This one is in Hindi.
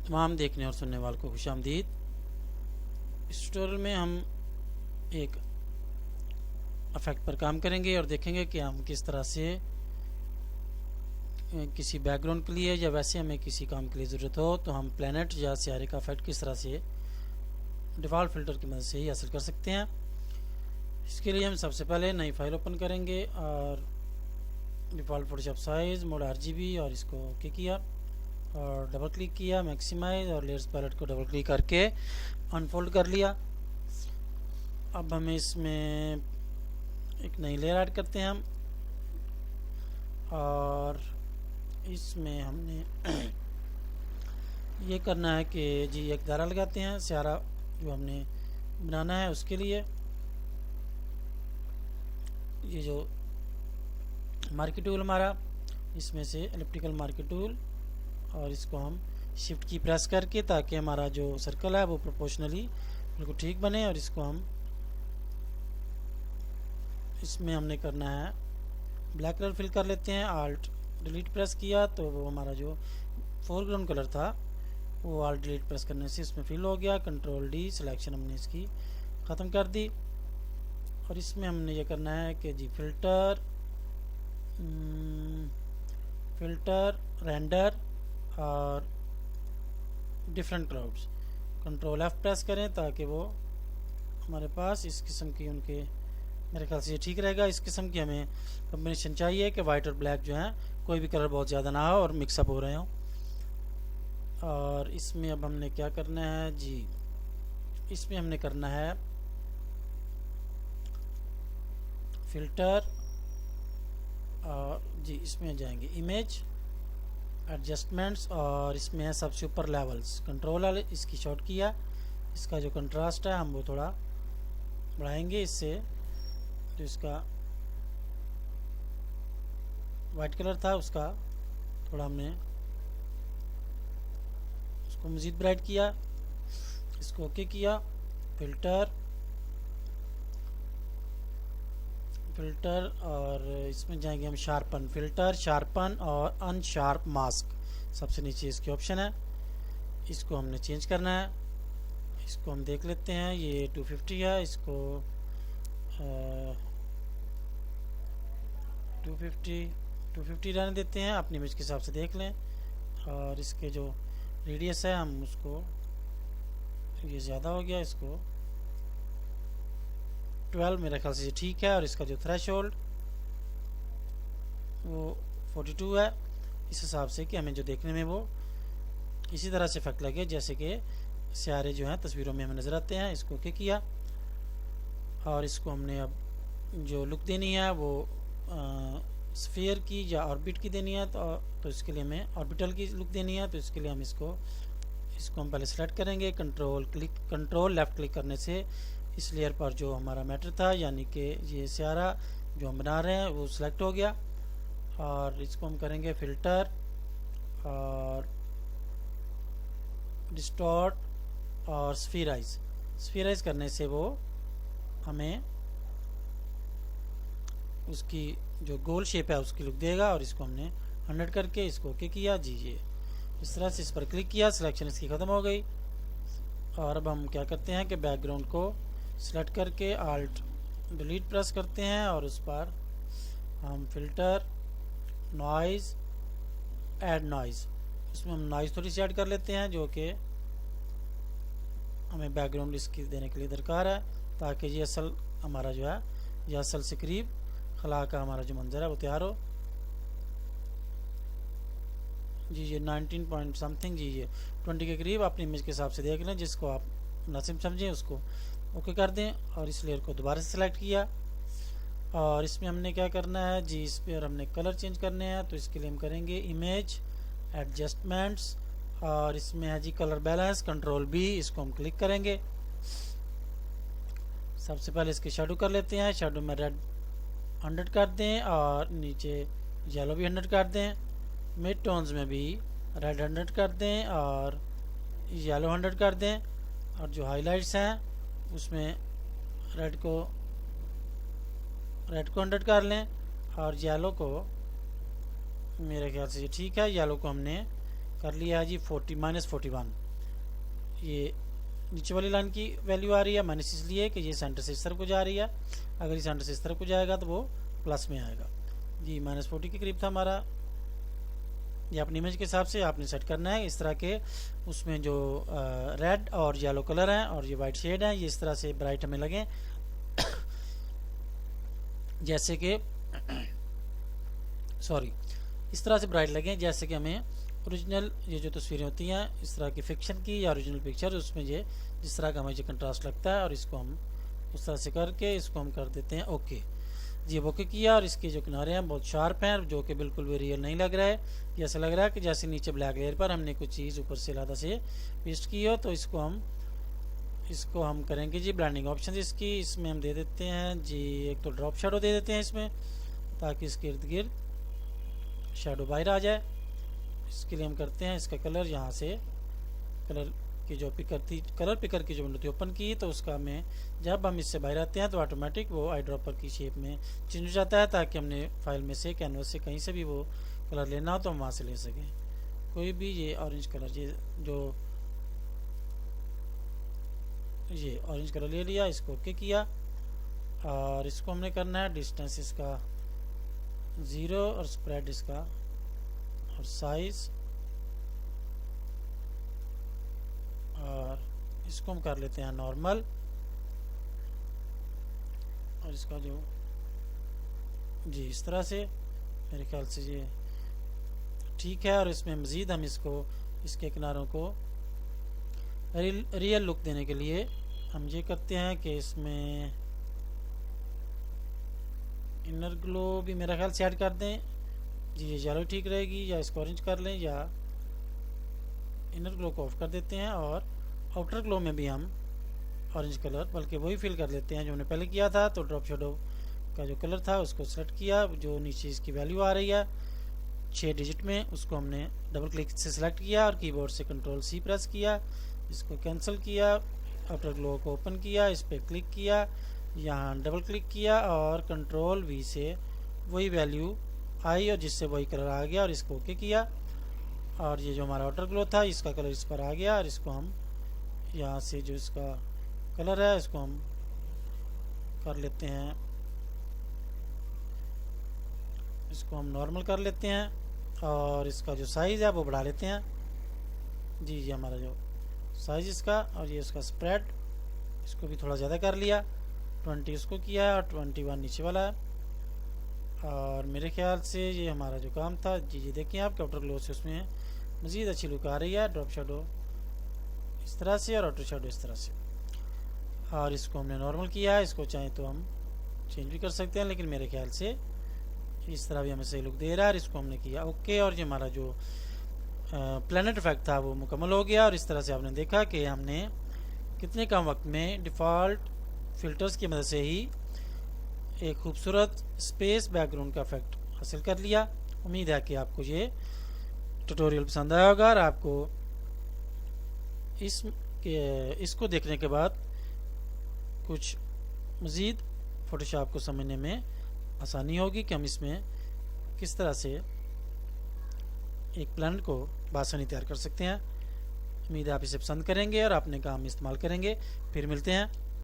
तमाम देखने और सुनने वालों को खुशामदीद। इस ट्यूटोरियल में हम एक इफेक्ट पर काम करेंगे और देखेंगे कि हम किस तरह से किसी बैकग्राउंड के लिए या वैसे हमें किसी काम के लिए ज़रूरत हो तो हम प्लैनेट या सियारे का इफेक्ट किस तरह से डिफ़ॉल्ट फ़िल्टर की मदद से ही हासिल कर सकते हैं। इसके लिए हम सबसे पहले नई फाइल ओपन करेंगे और default Photoshop size mode RGB और इसको ओके किया और डबल क्लिक किया, मैक्सिमाइज और लेयर्स पैलेट को डबल क्लिक करके अनफोल्ड कर लिया। अब हमें इसमें एक नई लेयर ऐड करते हैं हम और इसमें हमने ये करना है कि जी एक दायरा लगाते हैं सियारा जो हमने बनाना है उसके लिए। ये जो मार्केट टूल हमारा, इसमें से एलिप्टिकल मार्केट टूल और इसको हम शिफ्ट की प्रेस करके ताकि हमारा जो सर्कल है वो प्रोपोर्शनली बिल्कुल ठीक बने। और इसको हम इसमें हमने करना है ब्लैक कलर फिल कर लेते हैं। आल्ट डिलीट प्रेस किया तो वो हमारा जो फोरग्राउंड कलर था वो आल्ट डिलीट प्रेस करने से इसमें फिल हो गया। कंट्रोल D सिलेक्शन हमने इसकी ख़त्म कर दी और इसमें हमने ये करना है कि जी फिल्टर रेंडर और different clouds, control F press करें ताकि वो हमारे पास इस किस्म की उनके मेरे ख्याल से ये ठीक रहेगा। इस किस्म की हमें कॉम्बिनेशन चाहिए कि वाइट और ब्लैक जो है कोई भी कलर बहुत ज़्यादा ना हो और मिक्सअप हो रहे हो। और इसमें अब हमने क्या करना है जी, इसमें हमने करना है फिल्टर और जी इसमें जाएंगे इमेज एडजस्टमेंट्स और इसमें है सबसे ऊपर लेवल्स, कंट्रोल वाले इसकी शॉर्ट किया। इसका जो कंट्रास्ट है हम वो थोड़ा बढ़ाएंगे, इससे जो इसका वाइट कलर था उसका थोड़ा हमने उसको मज़ीद ब्राइट किया। इसको ओके किया। फिल्टर और इसमें जाएंगे हम शार्पन, फिल्टर शार्पन और अनशार्प मास्क, सबसे नीचे इसके ऑप्शन है। इसको हमने चेंज करना है। इसको हम देख लेते हैं, ये 250 है, इसको 250 रहने देते हैं। अपनी इमेज के हिसाब से देख लें। और इसके जो रेडियस है हम उसको, ये ज़्यादा हो गया, इसको 12 मेरे ख्याल से ठीक है। और इसका जो थ्रेशोल्ड वो 42 है, इस हिसाब से कि हमें जो देखने में वो इसी तरह से इफेक्ट लगे जैसे कि सियारे जो हैं तस्वीरों में हमें नज़र आते हैं। इसको ओके किया और इसको हमने अब जो लुक देनी है वो स्फीयर की या ऑर्बिट की देनी है तो इसके लिए हमें ऑर्बिटल की लुक देनी है। तो इसके लिए हम इसको हम पहले सेलेक्ट करेंगे। कंट्रोल लेफ्ट क्लिक करने से इस लेयर पर जो हमारा मैटर था यानी कि ये सियारा जो हम बना रहे हैं वो सिलेक्ट हो गया। और इसको हम करेंगे फिल्टर और डिस्टॉर्ट और स्फीराइज करने से वो हमें उसकी जो गोल शेप है उसकी लुक देगा। और इसको हमने 100 करके इसको ओके किया जी। ये इस तरह से इस पर क्लिक किया, सिलेक्शन इसकी ख़त्म हो गई। और अब हम क्या करते हैं कि बैकग्राउंड को सिलेक्ट करके आल्ट डिलीट प्रेस करते हैं और उस पर हम फिल्टर नॉइज़ ऐड नॉइज़, इसमें हम नॉइज़ थोड़ी सी ऐड कर लेते हैं जो कि हमें बैकग्राउंड इसकी देने के लिए दरकार है ताकि ये असल हमारा जो है ये असल से करीब खला का हमारा जो मंजर है वो तैयार हो। जी ये 19 पॉइंट समथिंग जी ये 20 के करीब अपनी इमेज के हिसाब से देख लें, जिसको आप मुनासिब समझें उसको ओके कर दें। और इस लेयर को दोबारा से सिलेक्ट किया और इसमें हमने क्या करना है जी, इस पर हमने कलर चेंज करने हैं। तो इसके लिए हम करेंगे इमेज एडजस्टमेंट्स और इसमें है जी कलर बैलेंस, कंट्रोल B, इसको हम क्लिक करेंगे। सबसे पहले इसकी शेडो कर लेते हैं। शेडो में रेड 100 कर दें और नीचे येलो भी 100 कर दें। मिड टोन्स में भी रेड 100 कर दें और येलो 100 कर दें। और जो हाइलाइट्स हैं उसमें रेड को 100 कर लें और येलो को मेरे ख्याल से ये ठीक है, येलो को हमने कर लिया है जी। -41 ये नीचे वाली लाइन की वैल्यू आ रही है, माइनस इसलिए कि ये सेंटर से इस तरफ को जा रही है। अगर ये सेंटर से इस तरफ को जाएगा तो वो प्लस में आएगा जी। -40 के करीब था हमारा। ये अपनी इमेज के हिसाब से आपने सेट करना है। इस तरह के उसमें जो रेड और येलो कलर हैं और ये वाइट शेड है, ये इस तरह से ब्राइट हमें लगे जैसे कि सॉरी इस तरह से ब्राइट लगे जैसे कि हमें ओरिजिनल ये जो तस्वीरें होती हैं इस तरह की फिक्शन की या ओरिजिनल पिक्चर, उसमें ये जिस तरह का हमें जो कंट्रास्ट लगता है। और इसको हम उस तरह से करके इसको हम कर देते हैं ओके जी। ओके किया और इसके जो किनारे हैं बहुत शार्प हैं, जो कि बिल्कुल भी रियल नहीं लग रहा है। ये ऐसा लग रहा है कि जैसे नीचे ब्लैक लेयर पर हमने कुछ चीज़ ऊपर से लादा से पेस्ट की हो। तो इसको हम करेंगे जी ब्लेंडिंग ऑप्शन इसकी, इसमें हम दे देते हैं जी एक तो ड्रॉप शेडो दे देते हैं इसमें, ताकि इसके इर्द गिर्द शेडो बाहर आ जाए। इसके लिए हम करते हैं इसका कलर, यहाँ से कलर की जो कलर पिकर की जो विंडो थी ओपन की, तो उसका में जब हम इससे बाहर आते हैं तो ऑटोमेटिक वो आई ड्रॉपर की शेप में चेंज हो जाता है, ताकि हमने फाइल में से कैनवस से कहीं से भी वो कलर लेना हो तो हम वहाँ से ले सकें कोई भी। ये ऑरेंज कलर, ये ऑरेंज कलर ले लिया, इसको ओके किया और इसको हमने करना है डिस्टेंस इसका 0 और स्प्रेड इसका और साइज, और इसको हम कर लेते हैं नॉर्मल। और इसका जो जी इस तरह से मेरे ख्याल से ये ठीक है। और इसमें मज़ीद हम इसके किनारों को रियल लुक देने के लिए हम ये करते हैं कि इसमें इनर ग्लो भी मेरा ख्याल से ऐड कर दें जी। ये येलो ठीक रहेगी, या इसको ऑरेंज कर लें, या इनर ग्लो को ऑफ कर देते हैं और आउटर ग्लो में भी हम ऑरेंज कलर बल्कि वही फिल कर लेते हैं जो हमने पहले किया था। तो ड्रॉप शेडो का जो कलर था उसको सेलेक्ट किया, जो नीचे इसकी वैल्यू आ रही है 6 डिजिट में, उसको हमने डबल क्लिक से सिलेक्ट किया और कीबोर्ड से Ctrl+C प्रेस किया, इसको कैंसिल किया, आउटर ग्लो को ओपन किया, इस पर क्लिक किया, यहाँ डबल क्लिक किया और Ctrl+V से वही वैल्यू आई और जिससे वही कलर आ गया और इसको ओके किया। और ये जो हमारा आउटर ग्लो था इसका कलर इस पर आ गया और इसको हम यहाँ से जो इसका कलर है इसको हम कर लेते हैं, इसको हम नॉर्मल कर लेते हैं और इसका जो साइज़ है वो बढ़ा लेते हैं जी। ये हमारा जो साइज़ इसका और ये इसका स्प्रेड इसको भी थोड़ा ज़्यादा कर लिया, 20 इसको किया और 21 नीचे वाला है। और मेरे ख्याल से ये हमारा जो काम था जी, ये देखिए आप आउटर ग्लो से उसमें मज़ीद अच्छी लुक आ रही है। ड्रॉप शेडो इस तरह से और आउटर शेडो इस तरह से, और इसको हमने नॉर्मल किया है। इसको चाहे तो हम चेंज भी कर सकते हैं, लेकिन मेरे ख्याल से इस तरह भी हमें सही लुक दे रहा है। और इसको हमने किया ओके और ये हमारा जो प्लैनेट इफेक्ट था वो मुकम्मल हो गया। और इस तरह से आपने देखा कि हमने कितने कम वक्त में डिफ़ॉल्ट फ़िल्टर्स की मदद से ही एक खूबसूरत स्पेस बैकग्राउंड का इफेक्ट हासिल कर लिया। उम्मीद है कि आपको ये ट्यूटोरियल पसंद आया होगा और आपको इसको देखने के बाद कुछ मज़ीद फ़ोटोशॉप को समझने में आसानी होगी कि हम इसमें किस तरह से एक प्लान को बासानी तैयार कर सकते हैं। उम्मीद है आप इसे पसंद करेंगे और अपने काम में इस्तेमाल करेंगे। फिर मिलते हैं।